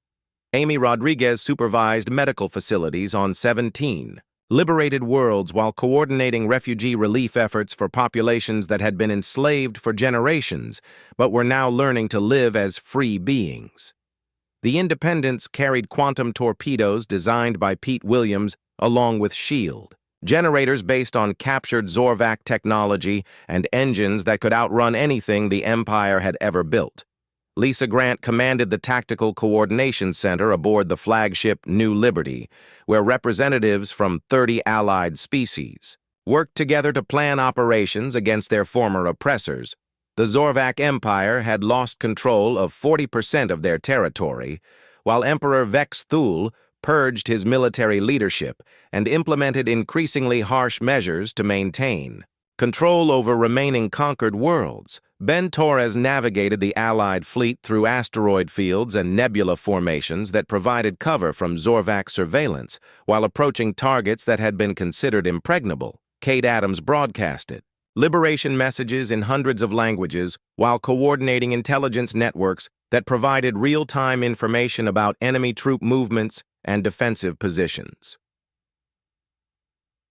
A: Amy Rodriguez supervised medical facilities on 17 liberated worlds while coordinating refugee relief efforts for populations that had been enslaved for generations but were now learning to live as free beings. The Independence carried quantum torpedoes designed by Pete Williams along with SHIELD, generators based on captured Zorvak technology and engines that could outrun anything the Empire had ever built. Lisa Grant commanded the Tactical Coordination Center aboard the flagship New Liberty, where representatives from 30 allied species worked together to plan operations against their former oppressors. The Zorvak Empire had lost control of 40% of their territory, while Emperor Vex Thul purged his military leadership and implemented increasingly harsh measures to maintain control over remaining conquered worlds. Ben Torres navigated the Allied fleet through asteroid fields and nebula formations that provided cover from Zorvak surveillance while approaching targets that had been considered impregnable. Kate Adams broadcasted liberation messages in hundreds of languages while coordinating intelligence networks that provided real-time information about enemy troop movements and defensive positions.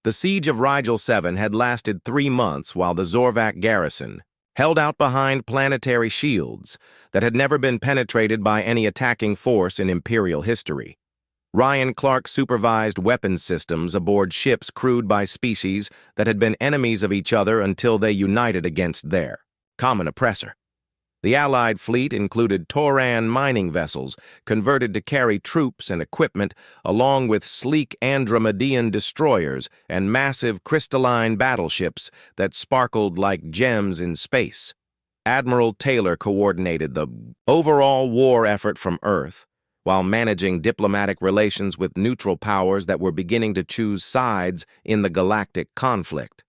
A: The siege of Rigel 7 had lasted 3 months while the Zorvak garrison held out behind planetary shields that had never been penetrated by any attacking force in Imperial history. Ryan Clark supervised weapons systems aboard ships crewed by species that had been enemies of each other until they united against their common oppressor. The Allied fleet included Toran mining vessels converted to carry troops and equipment, along with sleek Andromedean destroyers and massive crystalline battleships that sparkled like gems in space. Admiral Taylor coordinated the overall war effort from Earth, while managing diplomatic relations with neutral powers that were beginning to choose sides in the galactic conflict.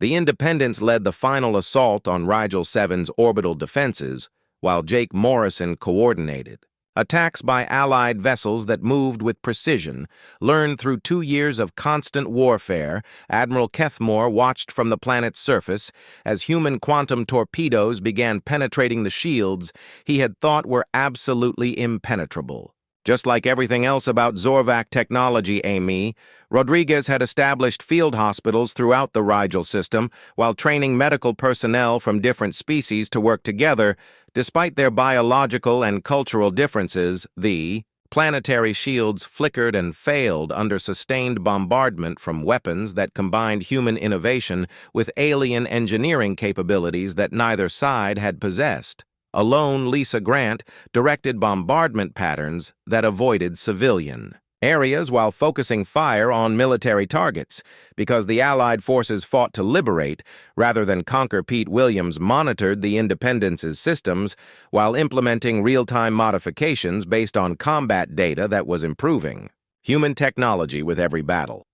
A: The Independence led the final assault on Rigel 7's orbital defenses, while Jake Morrison coordinated attacks by Allied vessels that moved with precision. Learned through 2 years of constant warfare, Admiral Kethmore watched from the planet's surface as human quantum torpedoes began penetrating the shields he had thought were absolutely impenetrable. Just like everything else about Zorvac technology, Amy, Rodriguez had established field hospitals throughout the Rigel system while training medical personnel from different species to work together. Despite their biological and cultural differences, the planetary shields flickered and failed under sustained bombardment from weapons that combined human innovation with alien engineering capabilities that neither side had possessed. Alone, Lisa Grant directed bombardment patterns that avoided civilian areas while focusing fire on military targets. Because the Allied forces fought to liberate rather than conquer, Pete Williams monitored the Independence's systems while implementing real-time modifications based on combat data that was improving human technology with every battle.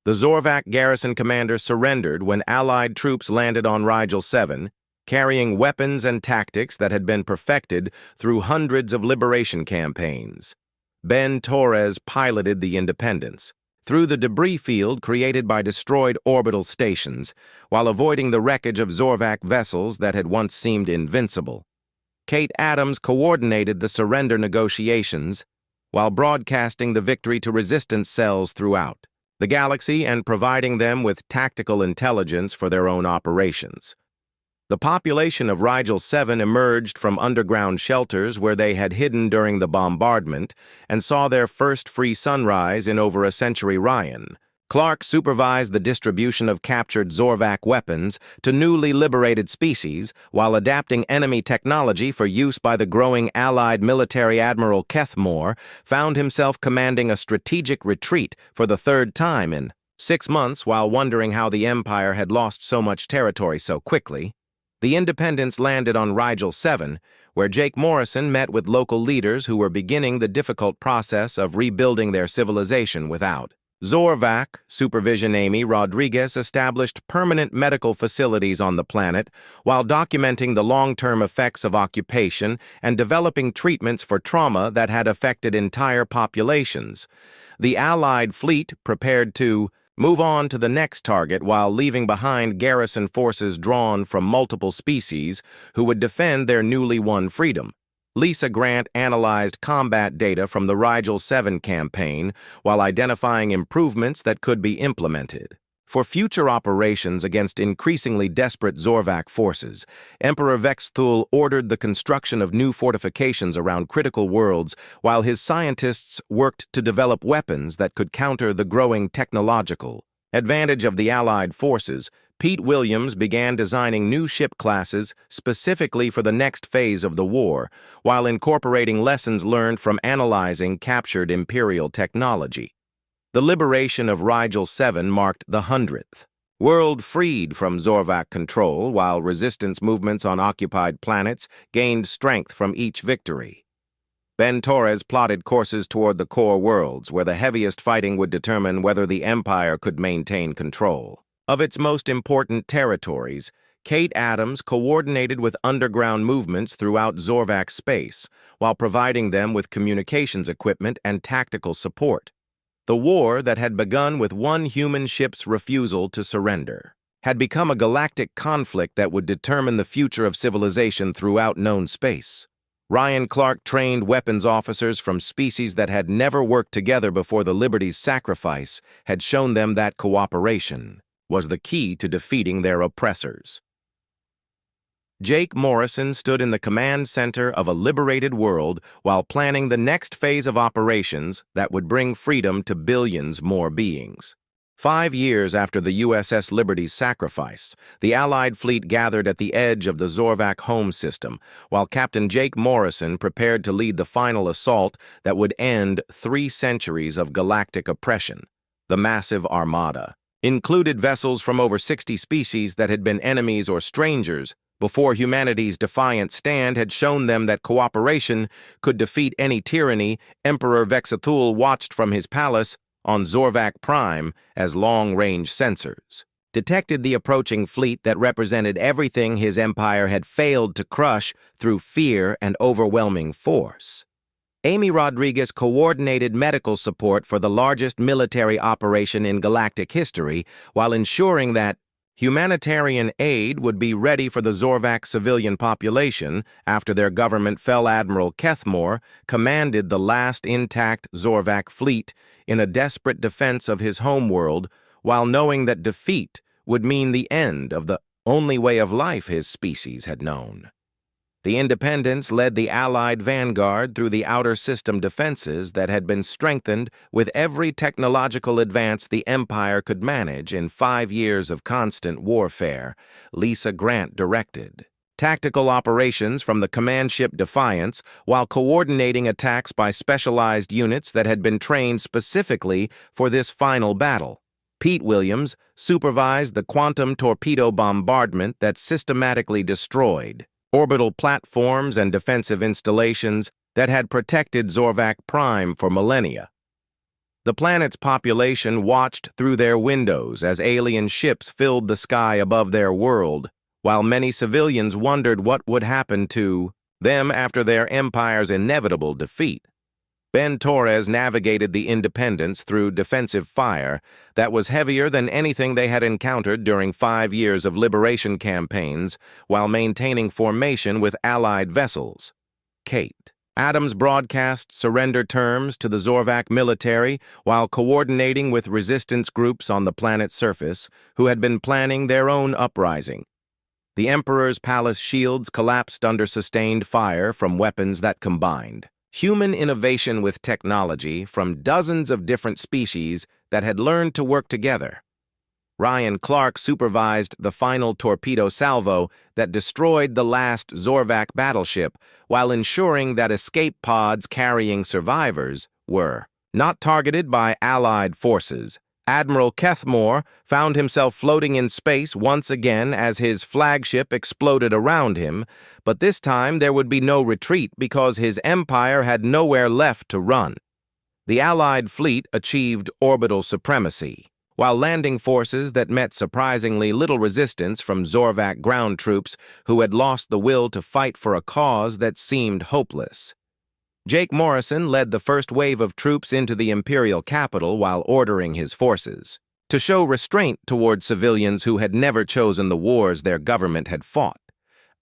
A: The Zorvac garrison commander surrendered when Allied troops landed on Rigel 7, carrying weapons and tactics that had been perfected through hundreds of liberation campaigns. Ben Torres piloted the Independence through the debris field created by destroyed orbital stations, while avoiding the wreckage of Zorvac vessels that had once seemed invincible. Kate Adams coordinated the surrender negotiations, while broadcasting the victory to resistance cells throughout the galaxy and providing them with tactical intelligence for their own operations. The population of Rigel 7 emerged from underground shelters where they had hidden during the bombardment and saw their first free sunrise in over a century. Ryan Clark supervised the distribution of captured Zorvac weapons to newly liberated species while adapting enemy technology for use by the growing Allied military. Admiral Keth Moore found himself commanding a strategic retreat for the third time in 6 months while wondering how the Empire had lost so much territory so quickly. The Independence landed on Rigel 7, where Jake Morrison met with local leaders who were beginning the difficult process of rebuilding their civilization without Zorvac supervision. Amy Rodriguez established permanent medical facilities on the planet while documenting the long-term effects of occupation and developing treatments for trauma that had affected entire populations. The Allied fleet prepared to move on to the next target while leaving behind garrison forces drawn from multiple species who would defend their newly won freedom. Lisa Grant analyzed combat data from the Rigel 7 campaign while identifying improvements that could be implemented for future operations against increasingly desperate Zorvac forces. Emperor Vexthul ordered the construction of new fortifications around critical worlds while his scientists worked to develop weapons that could counter the growing technological advantage of the Allied forces. Pete Williams began designing new ship classes specifically for the next phase of the war, while incorporating lessons learned from analyzing captured Imperial technology. The liberation of Rigel 7 marked the 100th world freed from Zorvac control, while resistance movements on occupied planets gained strength from each victory. Ben Torres plotted courses toward the core worlds, where the heaviest fighting would determine whether the Empire could maintain control of its most important territories. Kate Adams coordinated with underground movements throughout Zorvac space, while providing them with communications equipment and tactical support. The war that had begun with one human ship's refusal to surrender had become a galactic conflict that would determine the future of civilization throughout known space. Ryan Clark trained weapons officers from species that had never worked together before the Liberty's sacrifice had shown them that cooperation was the key to defeating their oppressors. Jake Morrison stood in the command center of a liberated world while planning the next phase of operations that would bring freedom to billions more beings. 5 years after the USS Liberty's sacrifice, the Allied fleet gathered at the edge of the Zorvac home system, while Captain Jake Morrison prepared to lead the final assault that would end 3 centuries of galactic oppression. The massive armada included vessels from over 60 species that had been enemies or strangers before humanity's defiant stand had shown them that cooperation could defeat any tyranny. Emperor Vexthul watched from his palace on Zorvac Prime as long-range sensors detected the approaching fleet that represented everything his empire had failed to crush through fear and overwhelming force. Amy Rodriguez coordinated medical support for the largest military operation in galactic history while ensuring that Humanitarian aid would be ready for the Zorvak civilian population after their government fell Admiral Kethmore commanded the last intact Zorvak fleet in a desperate defense of his homeworld, while knowing that defeat would mean the end of the only way of life his species had known. The Independents led the Allied vanguard through the outer system defenses that had been strengthened with every technological advance the Empire could manage in 5 years of constant warfare, Lisa Grant directed. Tactical operations from the command ship Defiance, while coordinating attacks by specialized units that had been trained specifically for this final battle. Pete Williams supervised the quantum torpedo bombardment that systematically destroyed orbital platforms and defensive installations that had protected Zorvak Prime for millennia. The planet's population watched through their windows as alien ships filled the sky above their world, while many civilians wondered what would happen to them after their empire's inevitable defeat. Ben Torres navigated the Independents through defensive fire that was heavier than anything they had encountered during 5 years of liberation campaigns while maintaining formation with Allied vessels. Kate Adams broadcast surrender terms to the Zorvak military while coordinating with resistance groups on the planet's surface who had been planning their own uprising. The Emperor's palace shields collapsed under sustained fire from weapons that combined human innovation with technology from dozens of different species that had learned to work together. Ryan Clark supervised the final torpedo salvo that destroyed the last Zorvak battleship while ensuring that escape pods carrying survivors were not targeted by Allied forces. Admiral Kethmore found himself floating in space once again as his flagship exploded around him, but this time there would be no retreat because his empire had nowhere left to run. The Allied fleet achieved orbital supremacy, while landing forces that met surprisingly little resistance from Zorvak ground troops who had lost the will to fight for a cause that seemed hopeless. Jake Morrison led the first wave of troops into the imperial capital while ordering his forces to show restraint toward civilians who had never chosen the wars their government had fought.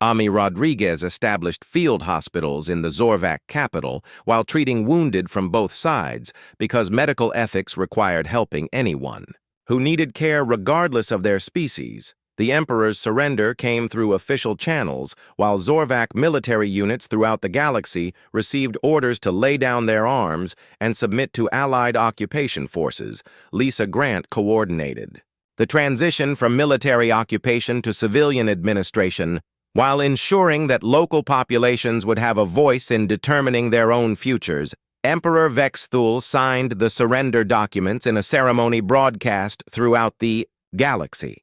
A: Ami Rodriguez established field hospitals in the Zorvak capital while treating wounded from both sides because medical ethics required helping anyone who needed care regardless of their species. The Emperor's surrender came through official channels, while Zorvak military units throughout the galaxy received orders to lay down their arms and submit to Allied occupation forces. Lisa Grant coordinated the transition from military occupation to civilian administration, while ensuring that local populations would have a voice in determining their own futures. Emperor Vexthul signed the surrender documents in a ceremony broadcast throughout the galaxy.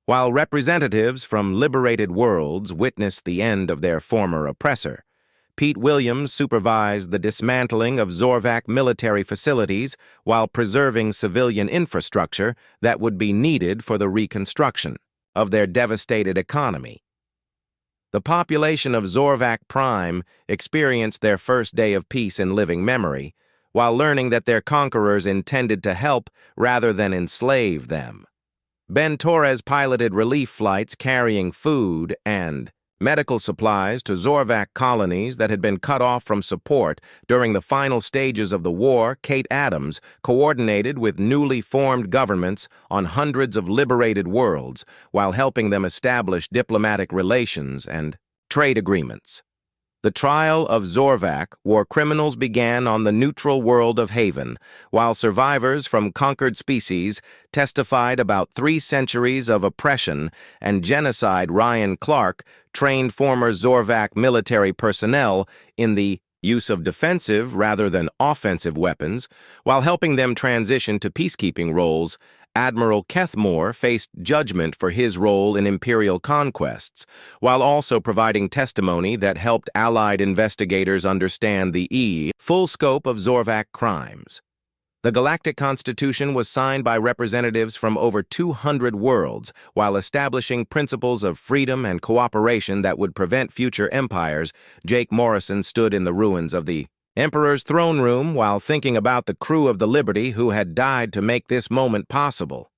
A: While representatives from liberated worlds witnessed the end of their former oppressor, Pete Williams supervised the dismantling of Zorvak military facilities while preserving civilian infrastructure that would be needed for the reconstruction of their devastated economy. The population of Zorvak Prime experienced their first day of peace in living memory, while learning that their conquerors intended to help rather than enslave them. Ben Torres piloted relief flights carrying food and medical supplies to Zorvak colonies that had been cut off from support during the final stages of the war. Kate Adams coordinated with newly formed governments on hundreds of liberated worlds while helping them establish diplomatic relations and trade agreements. The trial of Zorvak war criminals began on the neutral world of Haven, while survivors from conquered species testified about 3 centuries of oppression and genocide. Ryan Clark trained former Zorvak military personnel in the use of defensive rather than offensive weapons, while helping them transition to peacekeeping roles. Admiral Kethmore faced judgment for his role in imperial conquests, while also providing testimony that helped Allied investigators understand the full scope of Zorvak crimes. The Galactic Constitution was signed by representatives from over 200 worlds, while establishing principles of freedom and cooperation that would prevent future empires. Jake Morrison stood in the ruins of the Emperor's throne room while thinking about the crew of the Liberty who had died to make this moment possible.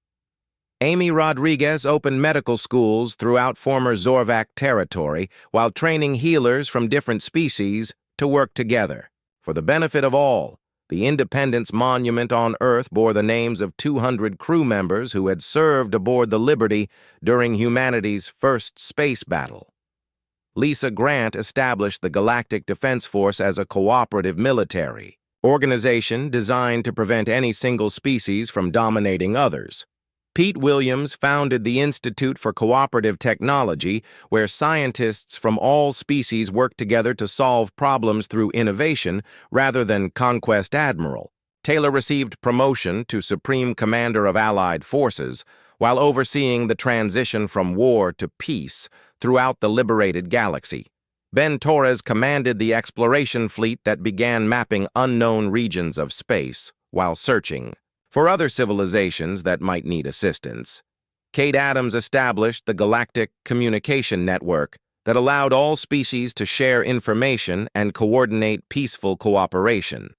A: Amy Rodriguez opened medical schools throughout former Zorvak territory while training healers from different species to work together. For the benefit of all, the Independence Monument on Earth bore the names of 200 crew members who had served aboard the Liberty during humanity's first space battle. Lisa Grant established the Galactic Defense Force as a cooperative military organization designed to prevent any single species from dominating others. Pete Williams founded the Institute for Cooperative Technology, where scientists from all species work together to solve problems through innovation rather than conquest admiral. Taylor received promotion to Supreme Commander of Allied Forces while overseeing the transition from war to peace throughout the liberated galaxy. Ben Torres commanded the exploration fleet that began mapping unknown regions of space while searching for other civilizations that might need assistance. Kate Adams established the Galactic Communication Network that allowed all species to share information and coordinate peaceful cooperation.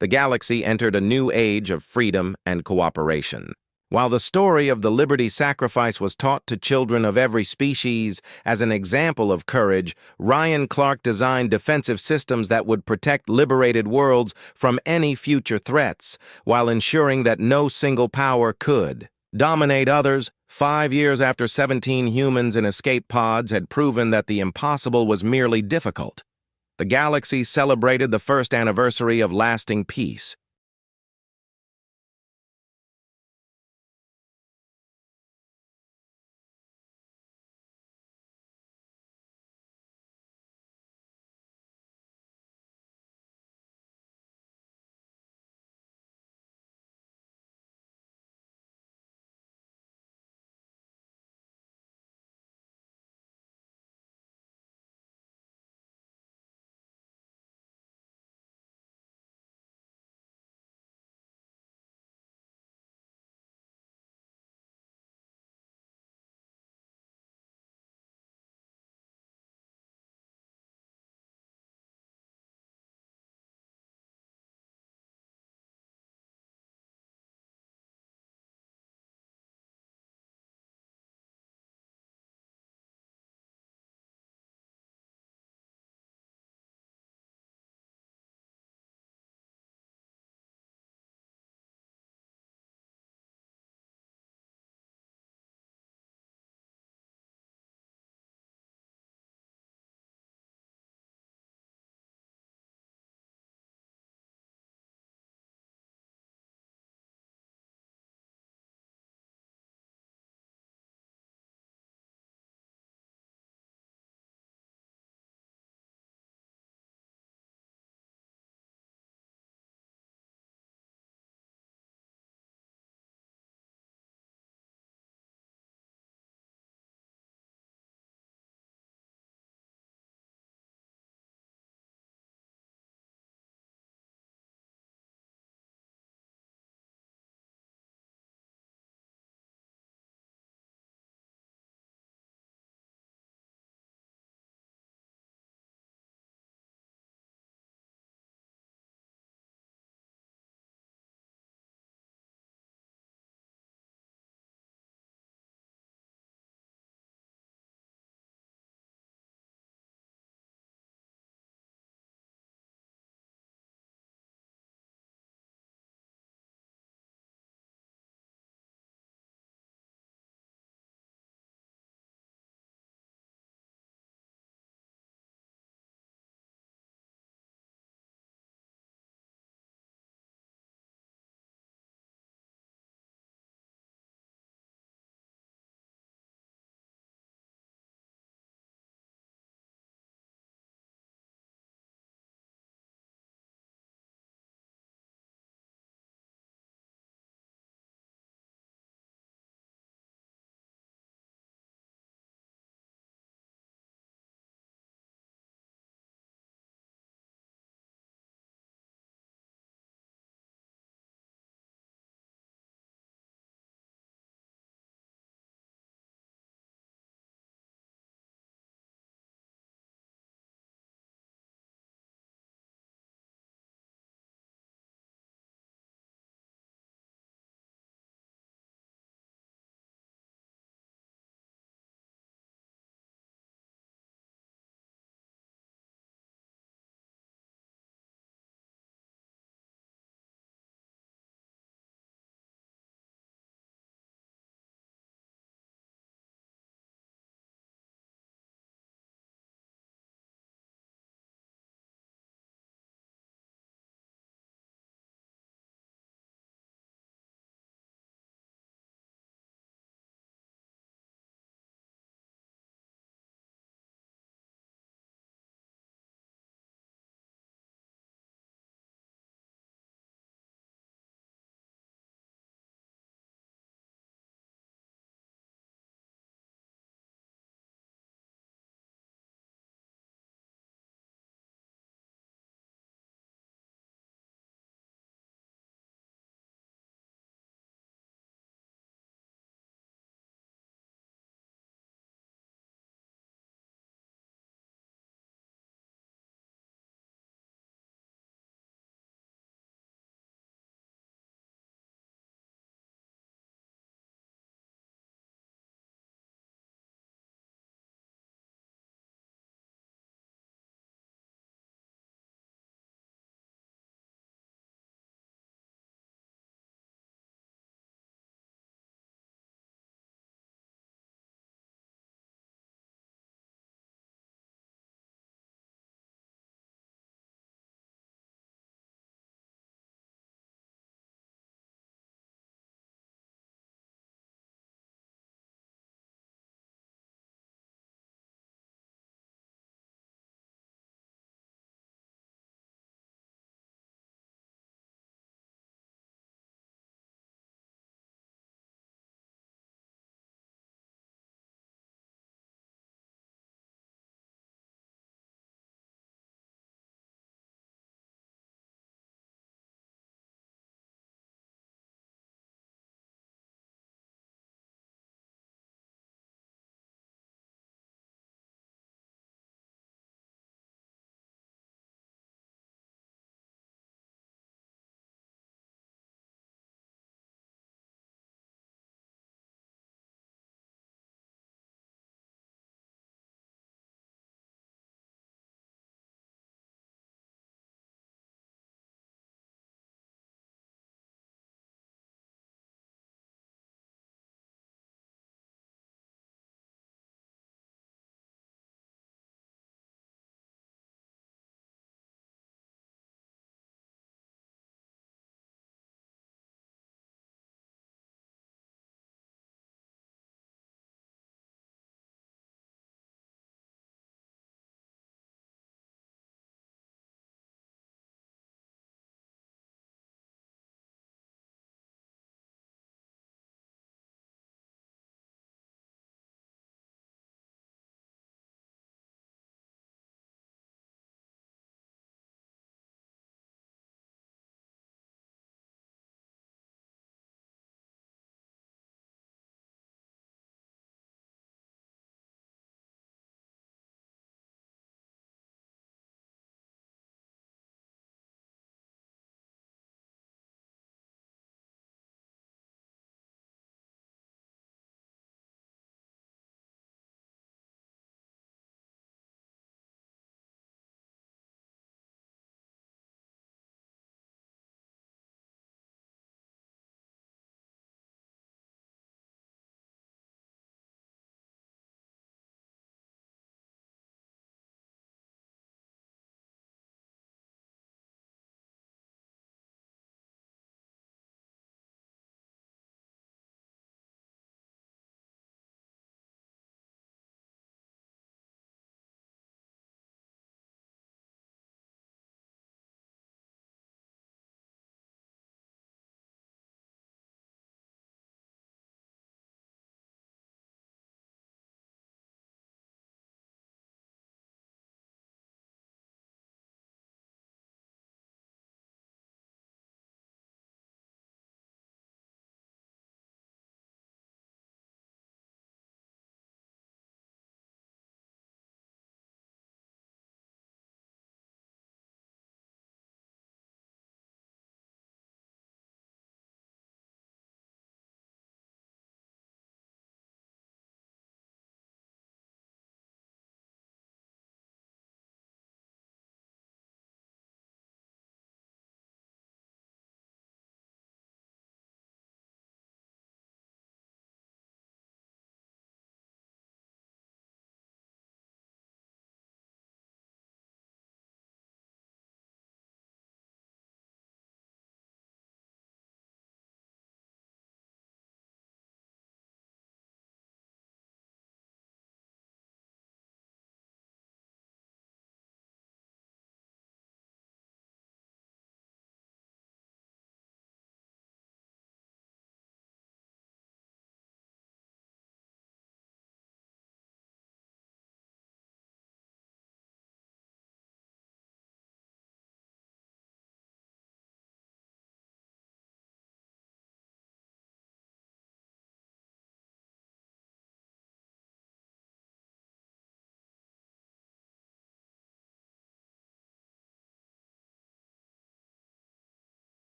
A: The galaxy entered a new age of freedom and cooperation. While the story of the Liberty sacrifice was taught to children of every species as an example of courage, Ryan Clark designed defensive systems that would protect liberated worlds from any future threats, while ensuring that no single power could dominate others. 5 years after 17 humans in escape pods had proven that the impossible was merely difficult, the galaxy celebrated the first anniversary of lasting peace.